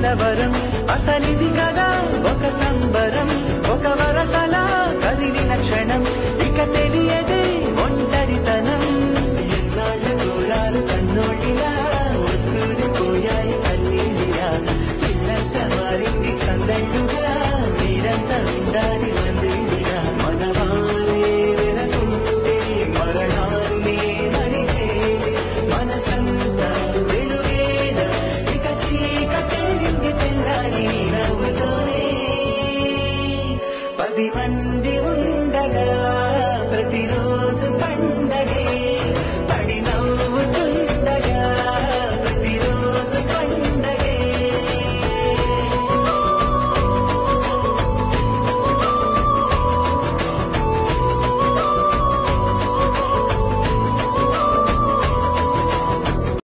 కలవరం అసలిది కదా ఒక సంబరం ఒక వరసలా కదిలిన క్షణం ఇక తెలియదే ఒంటరితనం ఎన్నాళ్ళ దూరాలు కన్నోళ్ళిలా